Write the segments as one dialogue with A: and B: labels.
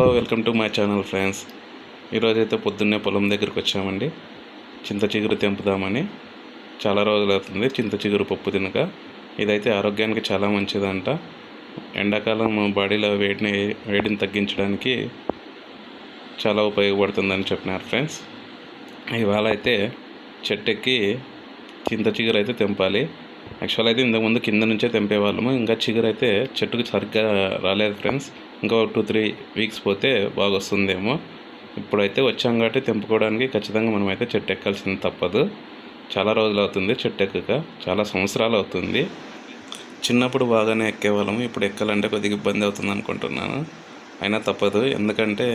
A: Hello, welcome to my channel friends. ఈరోజైతే పొద్దున్నే పొలం దగ్గరికి వచ్చామండి. చింత చిగురు తెంపుదామని. చాలా రోజులు అవుతుంది చింత చిగురు పప్పు తినక. ఇదైతే ఆరోగ్యానికి చాలా మంచిదంట. ఎండాకాలం బాడీలో వేడిని తగ్గించడానికి చాలా ఉపయోగపడుతుందని చెప్పినారు ఫ్రెండ్స్. ఇవాళ అయితే చెట్టెక్కి చింత చిగురు అయితే తెంపాలి. యాక్చువల్ అయితే ఇంతకుముందు కింద నుంచే తెంపేవాళ్ళము. ఇంకా చిగురు అయితే చెట్టుకు సరిగ్గా రాలేదు ఫ్రెండ్స్. ఇంకా 2-3 వీక్స్ పోతే బాగా వస్తుందేమో. ఇప్పుడైతే వచ్చాం కాబట్టి తెంపుకోవడానికి ఖచ్చితంగా మనమైతే చెట్టు ఎక్కాల్సింది తప్పదు. చాలా రోజులు అవుతుంది చెట్టు ఎక్కక, చాలా సంవత్సరాలు అవుతుంది. చిన్నప్పుడు బాగానే ఎక్కేవాళ్ళము, ఇప్పుడు ఎక్కాలంటే కొద్దిగా ఇబ్బంది అవుతుంది అనుకుంటున్నాను. అయినా తప్పదు, ఎందుకంటే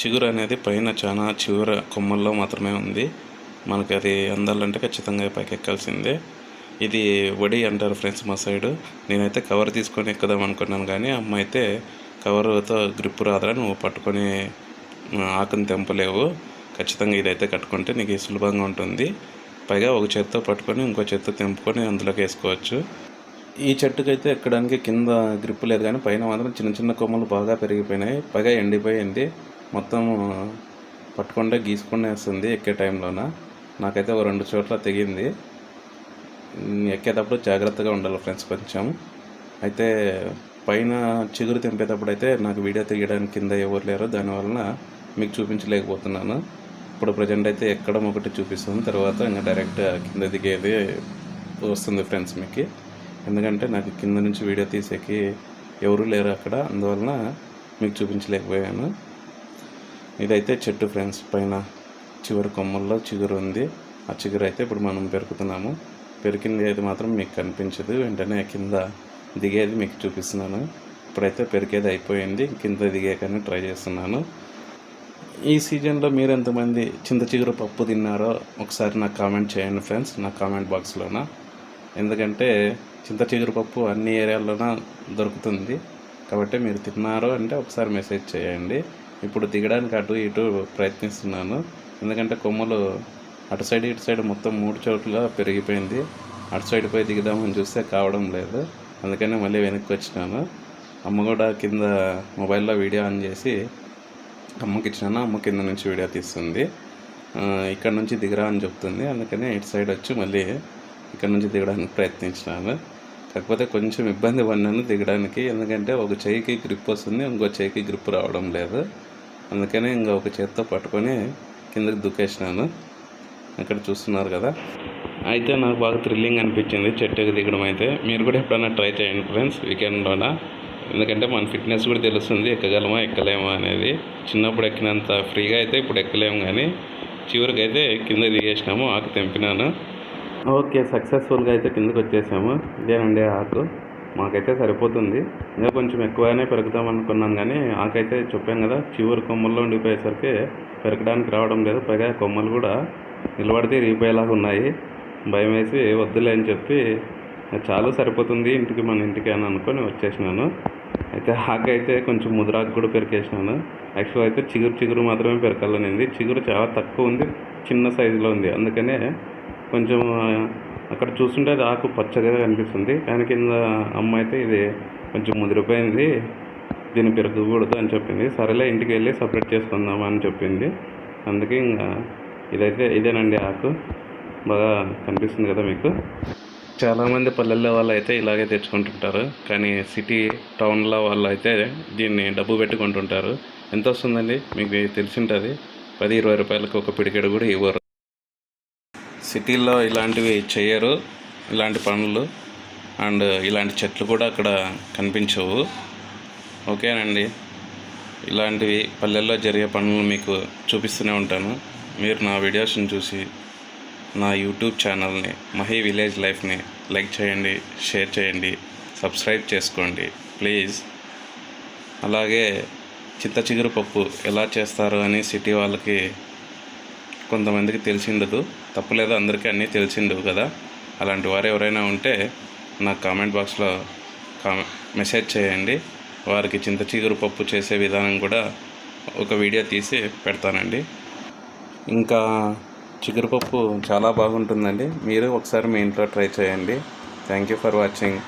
A: చిగురు అనేది పైన చాలా చివర కొమ్మల్లో మాత్రమే ఉంది. మనకి అది అందాలంటే ఖచ్చితంగా పైకి ఎక్కాల్సిందే. ఇది వడి అంటారు ఫ్రెండ్స్ మా సైడు. నేనైతే కవర్ తీసుకొని ఎక్కుదాం అనుకున్నాను, కానీ అమ్మ అయితే కవర్తో గ్రిప్ రాదురా, నువ్వు పట్టుకొని ఆకుని తెంపలేవు, ఖచ్చితంగా ఇదైతే కట్టుకుంటే నీకు సులభంగా ఉంటుంది, పైగా ఒక చేత్తో పట్టుకొని ఇంకో చేత్తో తెంపుకొని అందులోకి వేసుకోవచ్చు. ఈ చెట్టుకైతే ఎక్కడానికి కింద గ్రిప్ లేదు, కానీ పైన మాత్రం చిన్న చిన్న కొమ్మలు బాగా పెరిగిపోయినాయి, పైగా ఎండిపోయింది. మొత్తం పట్టుకుంటే గీసుకుంటే వేస్తుంది ఎక్కే టైంలోన. నాకైతే 2 చోట్ల తెగింది. ఎక్కేటప్పుడు జాగ్రత్తగా ఉండాలి ఫ్రెండ్స్ కొంచెం. అయితే పైన చిగురు తెంపేటప్పుడు అయితే నాకు వీడియో తీయడానికి కింద ఎవరు లేరు, దానివలన మీకు చూపించలేకపోతున్నాను. ఇప్పుడు ప్రజెంట్ అయితే ఎక్కడం ఒకటి చూపిస్తుంది, తర్వాత ఇంకా డైరెక్ట్ కింద దిగేది వస్తుంది ఫ్రెండ్స్ మీకు. ఎందుకంటే నాకు కింద నుంచి వీడియో తీసేకి ఎవరు లేరు అక్కడ, అందువలన మీకు చూపించలేకపోయాను. ఇదైతే చెట్టు ఫ్రెండ్స్, పైన చివరి కొమ్మల్లో చిగురు ఉంది. ఆ చిగురు అయితే ఇప్పుడు మనం పెరుకుతున్నాము. పెరికింది అయితే మాత్రం మీకు కనిపించదు, వెంటనే కింద దిగేది మీకు చూపిస్తున్నాను. ఇప్పుడైతే పెరికేది అయిపోయింది, కింద దిగేకని ట్రై చేస్తున్నాను. ఈ సీజన్లో మీరు ఎంతమంది చింత చిగురు పప్పు తిన్నారో ఒకసారి నాకు కామెంట్ చేయండి ఫ్రెండ్స్, నా కామెంట్ బాక్స్లోన. ఎందుకంటే చింత చిగురు పప్పు అన్ని ఏరియాల్లోన దొరుకుతుంది, కాబట్టి మీరు తిన్నారో అంటే ఒకసారి మెసేజ్ చేయండి. ఇప్పుడు దిగడానికి అటు ఇటు ప్రయత్నిస్తున్నాను, ఎందుకంటే కొమ్మలు అటు సైడ్ ఇటు సైడ్ మొత్తం 3 చోట్ల పెరిగిపోయింది. అటు సైడ్ పోయి దిగుదామని చూస్తే కావడం లేదు, అందుకని మళ్ళీ వెనక్కి వచ్చినాను. అమ్మ కూడా కింద మొబైల్లో వీడియో ఆన్ చేసి అమ్మకి ఇచ్చినాను, అమ్మ కింద నుంచి వీడియో తీస్తుంది. ఇక్కడ నుంచి దిగరా అని చెప్తుంది, అందుకని ఇటు సైడ్ వచ్చి మళ్ళీ ఇక్కడ నుంచి దిగడానికి ప్రయత్నించినాను. కాకపోతే కొంచెం ఇబ్బంది పడినాను దిగడానికి, ఎందుకంటే ఒక చేయికి గ్రిప్ వస్తుంది, ఇంకో చేయికి గ్రిప్ రావడం లేదు. అందుకని ఇంకా ఒక చేత్తో పట్టుకొని కిందకి దుక్కేసినాను. ఇక్కడ చూస్తున్నారు కదా. అయితే నాకు బాగా థ్రిల్లింగ్ అనిపించింది చెట్టుకి దిగడం. అయితే మీరు కూడా ఎప్పుడైనా ట్రై చేయండి ఫ్రెండ్స్ వీకెండ్లోన, ఎందుకంటే మన ఫిట్నెస్ కూడా తెలుస్తుంది, ఎక్కగలమా ఎక్కలేమా అనేది. చిన్నప్పుడు ఎక్కినంత ఫ్రీగా అయితే ఇప్పుడు ఎక్కలేము, కానీ చివరికి అయితే కింద దిగేసినాము. ఆకు తెంపినాను. ఓకే, సక్సెస్ఫుల్గా అయితే కిందకి వచ్చేసాము. ఇదేనండి ఆకు, మాకైతే సరిపోతుంది. ఇంకా కొంచెం ఎక్కువనే పెరుగుతాం అనుకున్నాను, కానీ ఆకైతే చెప్పాను కదా చివరి కొమ్మల్లో ఉండిపోయేసరికి పెరగడానికి రావడం లేదు. పైగా కొమ్మలు కూడా నిలబడితే ఇరిగిపోయేలాగా ఉన్నాయి. భయం వేసి వద్దులే అని చెప్పి చాలా సరిపోతుంది ఇంటికి, మన ఇంటికి అని అనుకొని వచ్చేసినాను. అయితే ఆకైతే కొంచెం ముదిరాకు కూడా పెరికేసినాను. యాక్చువల్ అయితే చిగురు మాత్రమే పెరకాలనింది. చిగురు చాలా తక్కువ ఉంది, చిన్న సైజులో ఉంది, అందుకనే కొంచెం అక్కడ చూస్తుంటే అది ఆకు పచ్చగా కనిపిస్తుంది, కానీ కింద అమ్మ అయితే ఇది కొంచెం ముదిరిపోయింది, దీన్ని పెరగకూడదు అని చెప్పింది. సరేలే ఇంటికి వెళ్ళి సపరేట్ చేసుకుందామా అని చెప్పింది. అందుకే ఇంకా ఇదేనండి ఆకు, బాగా కనిపిస్తుంది కదా మీకు. చాలామంది పల్లెల్లో వాళ్ళు అయితే ఇలాగే తెచ్చుకుంటుంటారు, కానీ సిటీ టౌన్లో వాళ్ళు అయితే దీన్ని డబ్బు పెట్టుకుంటుంటారు. ఎంత వస్తుందండి మీకు తెలిసింటుంది, 10-20 రూపాయలకు ఒక పిడికెడు కూడా ఇవ్వరు. సిటీల్లో ఇలాంటివి చేయరు, ఇలాంటి పనులు అండ్ ఇలాంటి చెట్లు కూడా అక్కడ కనిపించవు. ఓకేనండి, ఇలాంటివి పల్లెల్లో జరిగే పనులు మీకు చూపిస్తూనే ఉంటాను. మీరు నా వీడియోస్ని చూసి నా యూట్యూబ్ ఛానల్ని మహి విలేజ్ లైఫ్ని లైక్ చేయండి, షేర్ చేయండి, సబ్స్క్రైబ్ చేసుకోండి ప్లీజ్. అలాగే చింత చిగురు పప్పు ఎలా చేస్తారు అని సిటీ వాళ్ళకి కొంతమందికి తెలిసిండదు, తప్పులేదు, అందరికీ అన్నీ తెలిసిండవు కదా. అలాంటి వారు ఎవరైనా ఉంటే నాకు కామెంట్ బాక్స్లో మెసేజ్ చేయండి. వారికి చింత చిగురు పప్పు చేసే విధానం కూడా ఒక వీడియో తీసి పెడతానండి. ఇంకా చిగురుపప్పు చాలా బాగుంటుందండి, మీరు ఒకసారి మీ ఇంట్లో ట్రై చేయండి. Thank you for watching.